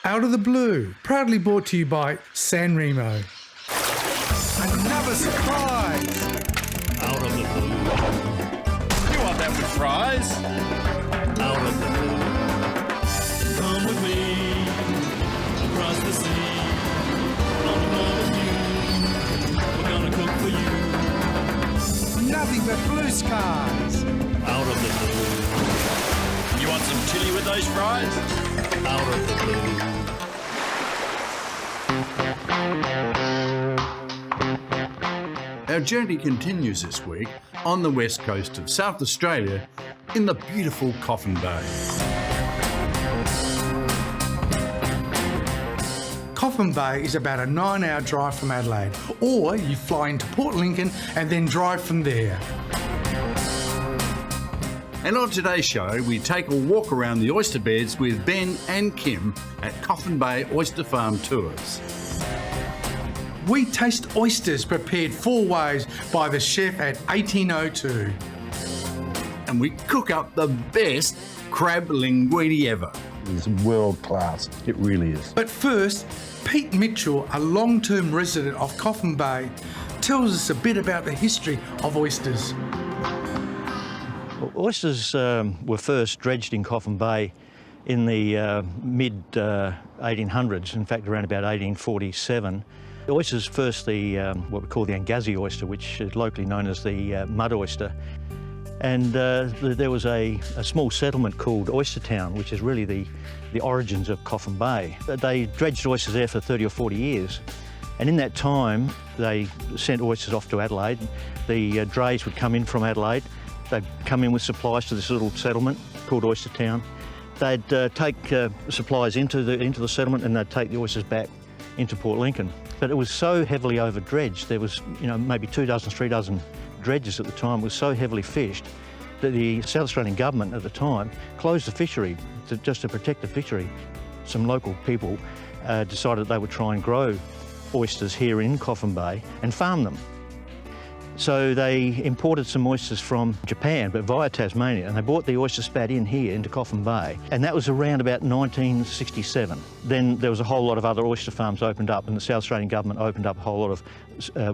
Out of the Blue, proudly brought to you by San Remo. Another surprise! Out of the blue. You want that with fries? Out of the blue. Come with me across the sea. On a boat of you. We're gonna cook for you. Nothing but blue skies! Out of the blue. You want some chili with those fries? Out of the blue. Our journey continues this week on the west coast of South Australia in the beautiful Coffin Bay. Coffin Bay is about a 9-hour drive from Adelaide, or you fly into Port Lincoln and then drive from there. And on today's show, we take a walk around the oyster beds with Ben and Kim at Coffin Bay Oyster Farm Tours. We taste oysters prepared 4 ways by the chef at 1802. And we cook up the best crab linguine ever. It's world class. It really is. But first, Pete Mitchell, a long-term resident of Coffin Bay, tells us a bit about the history of oysters. Well, oysters were first dredged in Coffin Bay in the mid-1800s, in fact around about 1847. The oysters first what we call the Angazi oyster, which is locally known as the mud oyster. And there was a small settlement called Oyster Town, which is really the origins of Coffin Bay. They dredged oysters there for 30 or 40 years. And in that time, they sent oysters off to Adelaide. The drays would come in from Adelaide. They'd come in with supplies to this little settlement called Oyster Town. They'd take supplies into the settlement, and they'd take the oysters back into Port Lincoln. But it was so heavily over-dredged. There was, maybe 2 dozen, 3 dozen dredges at the time. It was so heavily fished that the South Australian government at the time closed the fishery just to protect the fishery. Some local people decided they would try and grow oysters here in Coffin Bay and farm them. So they imported some oysters from Japan, but via Tasmania, and they brought the oyster spat in here into Coffin Bay, and that was around about 1967. Then there was a whole lot of other oyster farms opened up, and the South Australian government opened up a whole lot of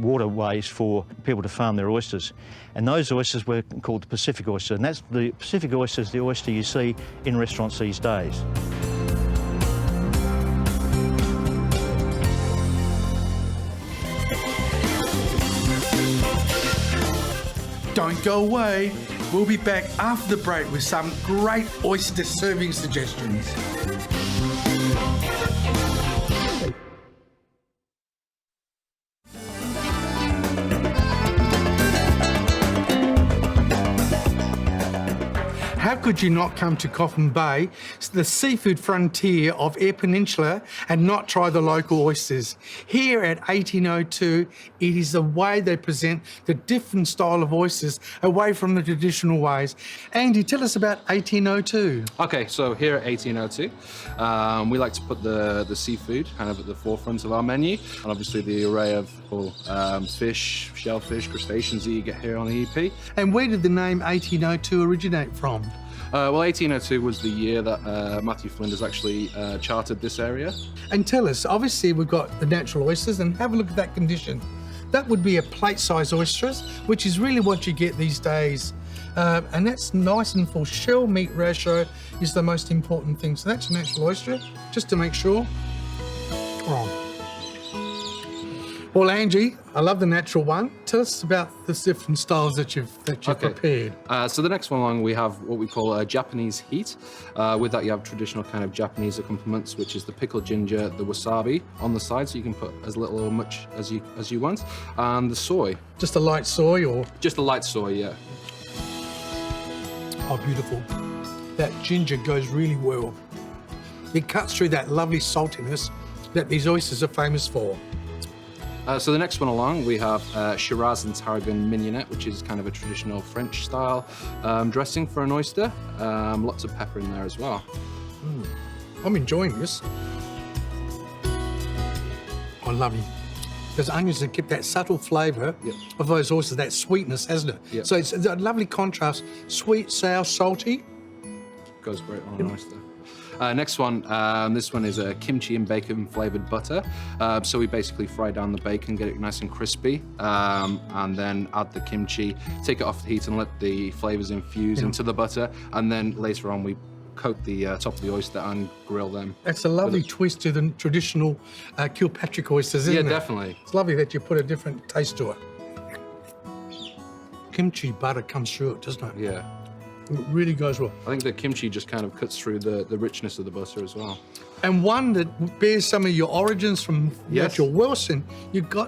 waterways for people to farm their oysters. And those oysters were called the Pacific oyster, and that's the Pacific oyster is the oyster you see in restaurants these days. Don't go away. We'll be back after the break with some great oyster serving suggestions. How could you not come to Coffin Bay, the seafood frontier of Eyre Peninsula, and not try the local oysters? Here at 1802, it is the way they present the different style of oysters away from the traditional ways. Andy, tell us about 1802. Okay, so here at 1802, we like to put the seafood kind of at the forefront of our menu, and obviously the array of fish, shellfish, crustaceans that you get here on the EP. And where did the name 1802 originate from? Well, 1802 was the year that Matthew Flinders actually charted this area. And tell us, obviously we've got the natural oysters, and have a look at that condition. That would be a plate-sized oysters, which is really what you get these days. And that's nice and full. Shell meat ratio is the most important thing. So that's a natural oyster, just to make sure. Oh. Well, Angie, I love the natural one. Tell us about the different styles that you've prepared. So the next one along, we have what we call a Japanese heat. With that, you have traditional kind of Japanese accompaniments, which is the pickled ginger, the wasabi on the side, so you can put as little or much as you want, and the soy. Just a light soy, or? Just a light soy, yeah. Oh, beautiful. That ginger goes really well. It cuts through that lovely saltiness that these oysters are famous for. So the next one along, we have Shiraz and tarragon mignonette, which is kind of a traditional French style dressing for an oyster. Lots of pepper in there as well. I'm enjoying this. I love it. Those onions that keep that subtle flavour of those oysters, that sweetness, hasn't it? Yep. So it's a lovely contrast, sweet, sour, salty. Goes great on an oyster. Next one, this one is a kimchi and bacon flavored butter. So we basically fry down the bacon, get it nice and crispy, and then add the kimchi, take it off the heat and let the flavors infuse into the butter. And then later on we coat the top of the oyster and grill them. That's a lovely twist to the traditional Kilpatrick oysters, isn't it? Yeah, definitely. It's lovely that you put a different taste to it. Kimchi butter comes through it, doesn't it? Yeah. It really goes well. I think the kimchi just kind of cuts through the richness of the butter as well. And one that bears some of your origins from Yes. your Wilson.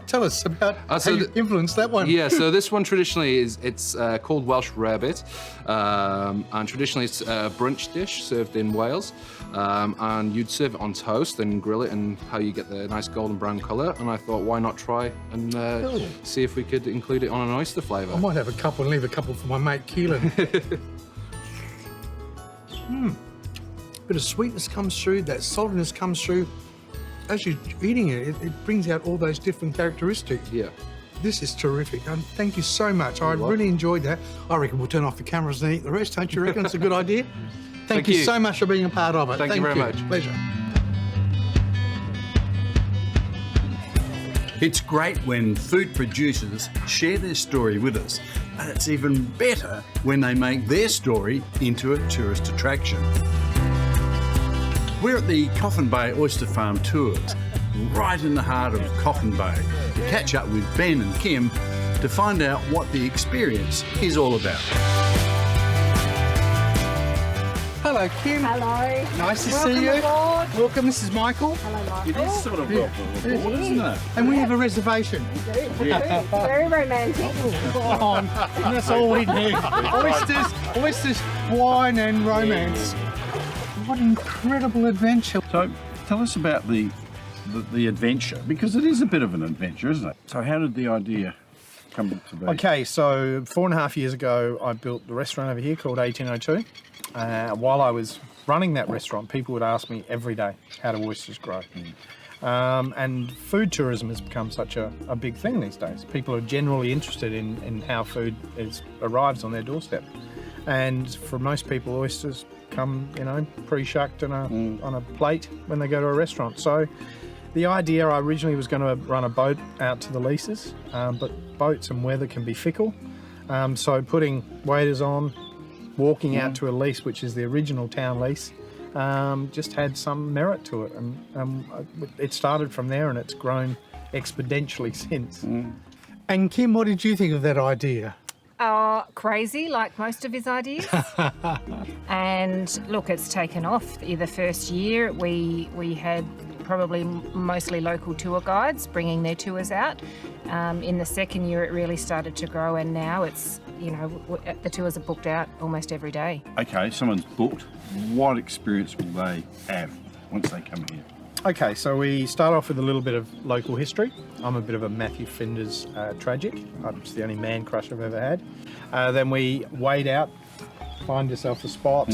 Tell us about how so you influenced that one. Yeah, so this one traditionally it's called Welsh rarebit, and traditionally it's a brunch dish served in Wales, and you'd serve it on toast and grill it, and how you get the nice golden brown colour. And I thought, why not try and see if we could include it on an oyster flavour. I might have a couple and leave a couple for my mate Keelan. Bit of sweetness comes through, that saltiness comes through. As you're eating it, it brings out all those different characteristics. Yeah. This is terrific, and thank you so much. I welcome. really enjoyed that. I reckon we'll turn off the cameras and eat the rest, don't you reckon? It's a good idea. Thank you you. so much for being a part of it. Thank you very much. Pleasure. It's great when food producers share their story with us, but it's even better when they make their story into a tourist attraction. We're at the Coffin Bay Oyster Farm Tours, right in the heart of Coffin Bay, to catch up with Ben and Kim to find out what the experience is all about. Hello, Kim. Hello. Nice to Welcome see you. aboard. Welcome, this is Michael. Hello, Michael. It is sort of welcome aboard, isn't it? And we have a reservation. Very romantic. That's all we need. Oysters, wine and romance. What an incredible adventure. So tell us about the adventure, because it is a bit of an adventure, isn't it? So how did the idea come to be? Okay, so 4.5 years ago, I built the restaurant over here called 1802. While I was running that restaurant, people would ask me every day, how do oysters grow? And food tourism has become such a big thing these days. People are generally interested in how food arrives on their doorstep. And for most people, oysters come, pre-shucked on a plate when they go to a restaurant. So the idea, I originally was going to run a boat out to the leases, but boats and weather can be fickle. So putting waders on, walking out to a lease, which is the original town lease, just had some merit to it. And it started from there, and it's grown exponentially since. And Kim, what did you think of that idea? Crazy, like most of his ideas. And look, it's taken off. The first year we had probably mostly local tour guides bringing their tours out. In the second year it really started to grow, and now it's, the tours are booked out almost every day. Okay, someone's booked. What experience will they have once they come here? Okay, so we start off with a little bit of local history. I'm a bit of a Matthew Flinders tragic. It's the only man crush I've ever had. Then we wade out, find yourself a spot,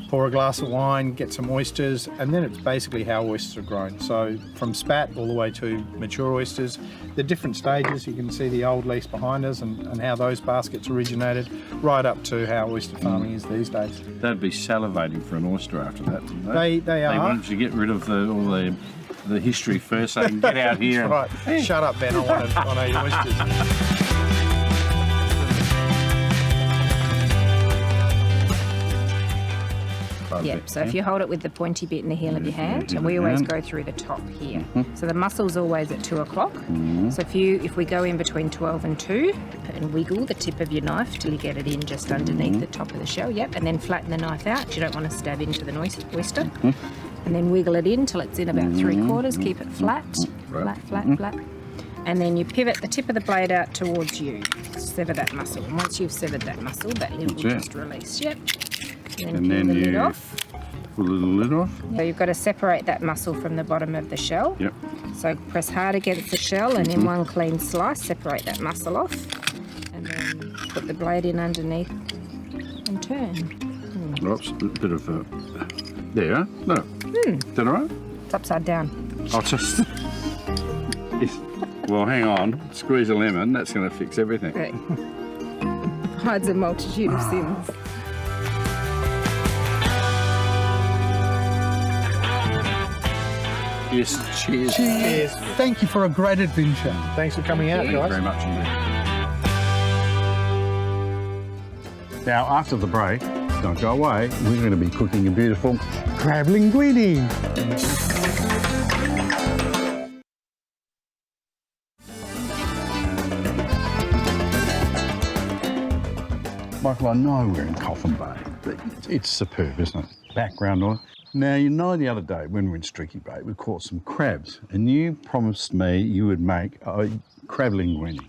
pour a glass of wine, get some oysters, and then it's basically how oysters are grown. So from spat all the way to mature oysters, the different stages. You can see the old lease behind us and how those baskets originated, right up to how oyster farming is these days. They'd be salivating for an oyster after that, wouldn't they? They are. They wanted to get rid of all the history first, so they can get out here. Right. Shut up, Ben. I want your oysters. Yep, so if you hold it with the pointy bit in the heel of your hand, and we always go through the top here. So the muscle's always at 2 o'clock. So if we go in between 12 and 2 and wiggle the tip of your knife till you get it in just underneath the top of the shell, and then flatten the knife out. You don't want to stab into the oyster. And then wiggle it in till it's in about 3/4. Keep it flat, flat. And then you pivot the tip of the blade out towards you. Sever that muscle. And once you've severed that muscle, that lid will just release. Yep. And then pull the lid off. Pull the lid off. So you've got to separate that muscle from the bottom of the shell. Yep. So press hard against the shell, and in one clean slice, separate that muscle off. And then put the blade in underneath and turn. Oops, a bit of there. No. Is that all right? It's upside down. I'll just... Yes. Well, hang on. Squeeze a lemon. That's going to fix everything. Right. Hides a multitude of sins. Yes, cheers. Cheers. Thank you for a great adventure. Thanks for coming out, Thank you guys. very much indeed. Now, after the break, don't go away, we're going to be cooking a beautiful Crab linguine. Michael, I know we're in Coffin Bay, but it's superb, isn't it? Background noise. Now, you know the other day when we were in Streaky Bay, we caught some crabs, and you promised me you would make a crab linguine.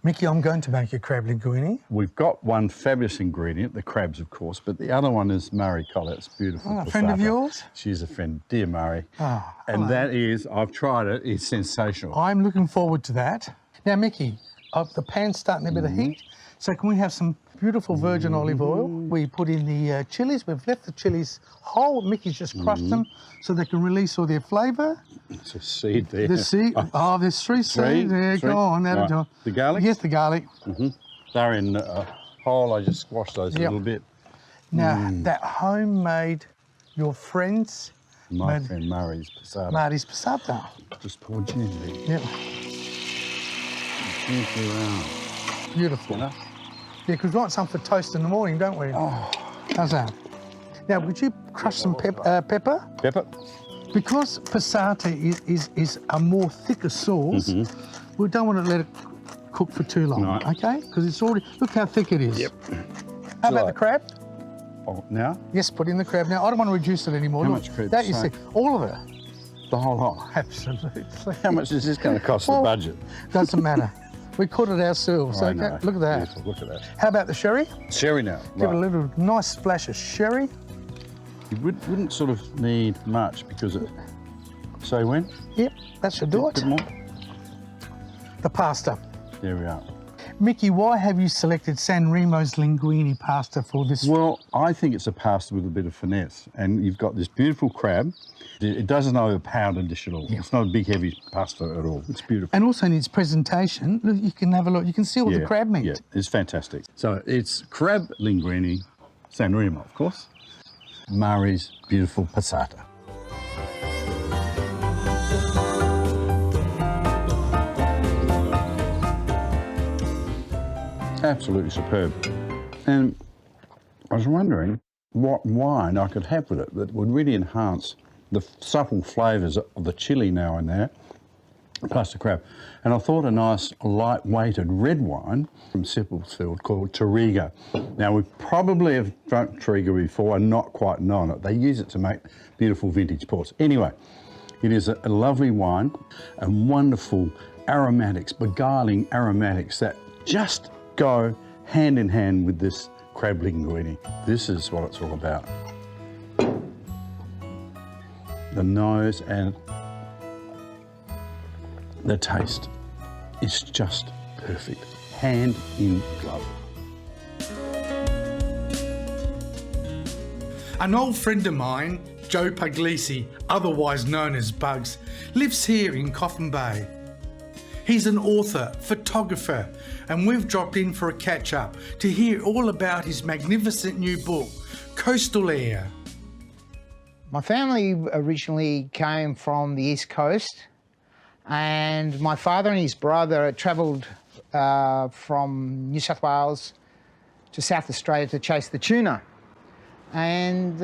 Mickey, I'm going to make a crab linguine. We've got one fabulous ingredient, the crabs, of course, but the other one is Murray Collett's beautiful Oh, a friend of passata. yours? She's a friend, dear Murray. Oh, and hello. that is, I've tried it, it's sensational. I'm looking forward to that. Now, Mickey, the pan's starting a bit of heat, so can we have some beautiful virgin olive oil? We put in the chilies. We've left the chilies whole. Mickey's just crushed them so they can release all their flavour. It's a seed there. The seed. Oh, there's three seeds. There, Three. go on. That'll Right. do it. The garlic? Yes, the garlic. They're in a whole, I just squashed those a Yep. little bit. Now, that homemade, your friend's, My made- friend Murray's passata. Marty's passata. Just pour gently, Yep, gently around. beautiful. You know? Yeah, because we want some for toast in the morning, don't we? Oh. How's that? Now, would you crush some pepper? Pepper? Because passata is a more thicker sauce, we don't want to let it cook for too long, Right. okay? Because it's already, look how thick it is. Yep. How about Right. the crab? Oh, now? Yes, put in the crab. Now, I don't want to reduce it anymore. How Look, much crab? that you So- see, all of it. The whole lot. Absolutely. How much is this going to cost Well, the budget? Doesn't matter. We caught it ourselves. I Okay? know. Look at that. Beautiful, look at that. How about the sherry? Sherry now. Give it a Right. little nice splash of sherry. You wouldn't sort of need much because it... Say when? Yep, that should do Bit it. more? The pasta. There we are. Mickey, why have you selected San Remo's linguine pasta for this? Well, I think it's a pasta with a bit of finesse. And you've got this beautiful crab. It doesn't overpower the dish at all. It's not a big, heavy pasta at all. It's beautiful. And also in its presentation, look, you can have a look. You can see all the crab meat. Yeah, it's fantastic. So it's crab linguine, San Remo, of course. Murray's beautiful passata. Absolutely superb. And I was wondering what wine I could have with it that would really enhance the subtle flavours of the chili now and there, plus the crab. And I thought a nice light-weighted red wine from Sippelsfield called Toriga. Now, we probably have drunk Toriga before and not quite known it. They use it to make beautiful vintage ports. Anyway, it is a lovely wine and wonderful aromatics, beguiling aromatics that just go hand in hand with this crab linguine. This is what it's all about. The nose and the taste is just perfect, hand in glove. An old friend of mine, Joe Puglisi, otherwise known as Bugs, lives here in Coffin Bay. He's an author, photographer, and we've dropped in for a catch-up to hear all about his magnificent new book, Coastal Eyre. My family originally came from the East Coast, and my father and his brother travelled from New South Wales to South Australia to chase the tuna. And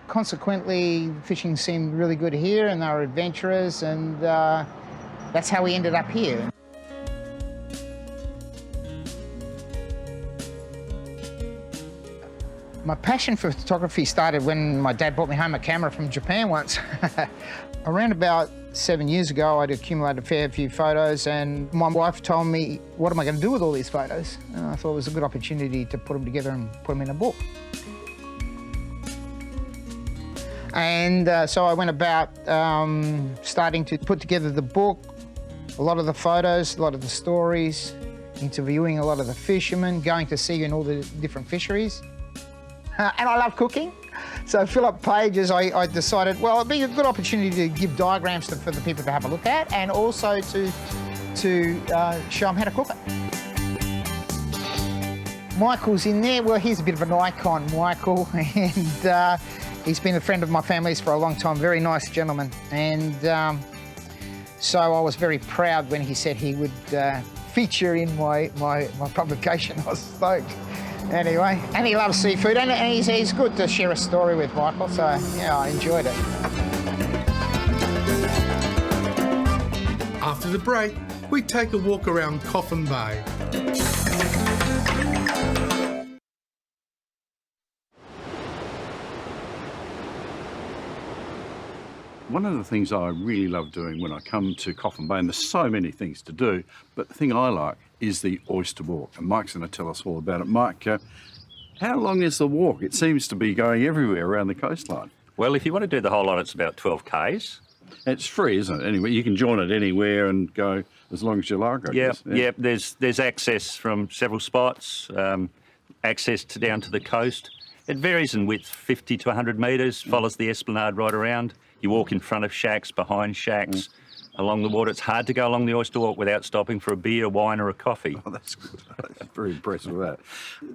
consequently, fishing seemed really good here, and they were adventurous, and that's how we ended up here. My passion for photography started when my dad brought me home a camera from Japan once. Around about 7 years ago, I'd accumulated a fair few photos, and my wife told me, what am I going to do with all these photos? And I thought it was a good opportunity to put them together and put them in a book. And so I went about starting to put together the book, a lot of the photos, a lot of the stories, interviewing a lot of the fishermen, going to sea in all the different fisheries. And I love cooking. So fill up pages, I decided, well, it'd be a good opportunity to give diagrams for the people to have a look at, and also to show them how to cook it. Michael's in there. Well, he's a bit of an icon, Michael, and He's been a friend of my family's for a long time, very nice gentleman. And so I was very proud when he said he would feature in my publication. I was stoked. Anyway, and he loves seafood, and he's good to share a story with, Michael, so yeah, I enjoyed it. After the break, we take a walk around Coffin Bay. One of the things I really love doing when I come to Coffin Bay, and there's so many things to do, but the thing I like is the Oyster Walk. And Mike's going to tell us all about it. Mike, how long is the walk? It seems to be going everywhere around the coastline. Well, if you want to do the whole lot, it's about 12 k's. It's free, isn't it? Anyway, you can join it anywhere and go as long as you like, I guess. Yeah. There's access from several spots, access down to the coast. It varies in width, 50 to 100 metres, follows the esplanade right around. You walk in front of shacks, behind shacks, along the water. It's hard to go along the Oyster Walk without stopping for a beer, wine or a coffee. Oh, that's good. I'm very impressed with that.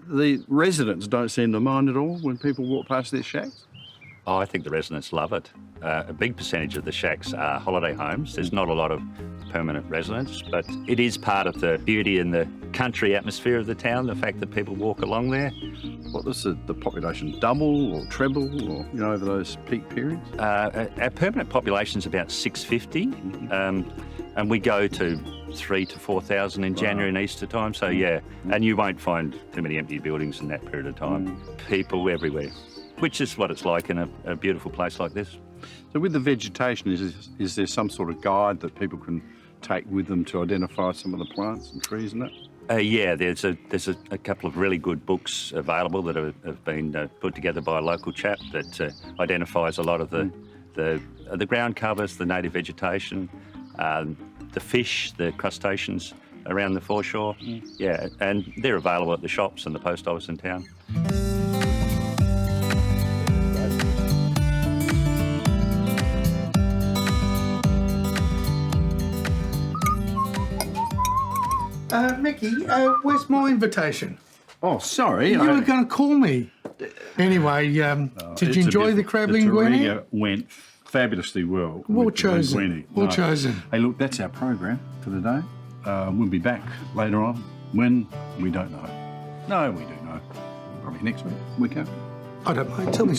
The residents don't seem to mind at all when people walk past their shacks? Oh, I think the residents love it. A big percentage of the shacks are holiday homes. There's not a lot of permanent residents, but it is part of the beauty and the country atmosphere of the town, the fact that people walk along there. What does the population double or treble, or over those peak periods? Our permanent population is about 650, and we go to 3,000 to 4,000 in January and Easter time. So yeah, and you won't find too many empty buildings in that period of time. People everywhere, which is what it's like in a beautiful place like this. So with the vegetation, is there some sort of guide that people can take with them to identify some of the plants and trees and that? Yeah, there's a couple of really good books available that have been put together by a local chap that identifies a lot of the ground covers, the native vegetation, the fish, the crustaceans around the foreshore. Yeah, and they're available at the shops and the post office in town. Mickey, where's my invitation? Oh, sorry. You were going to call me. Anyway, did you enjoy the crab linguine? It went fabulously well. Well chosen. Well chosen. Hey, look, that's our program for the day. We'll be back later on. When? We don't know. No, we do know. Probably next week after. I don't know. Tell me.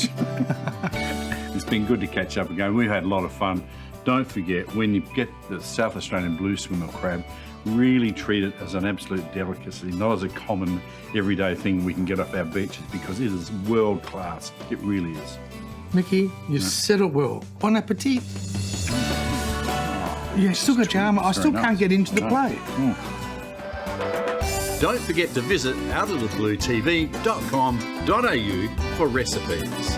It's been good to catch up again. We've had a lot of fun. Don't forget, when you get the South Australian blue swimmer crab, really treat it as an absolute delicacy, not as a common everyday thing we can get off our beaches, because it is world class. It really is. Mickey, you said it well. Bon appetit. Yeah, still got your arm. I still can't get into the plate. Don't forget to visit outofthebluetv.com.au for recipes.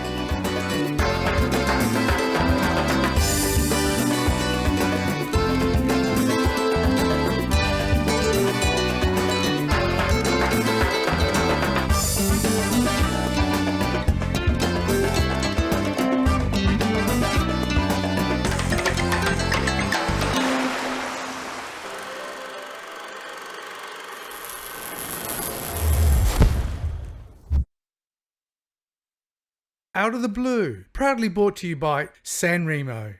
Out of the Blue, proudly brought to you by San Remo.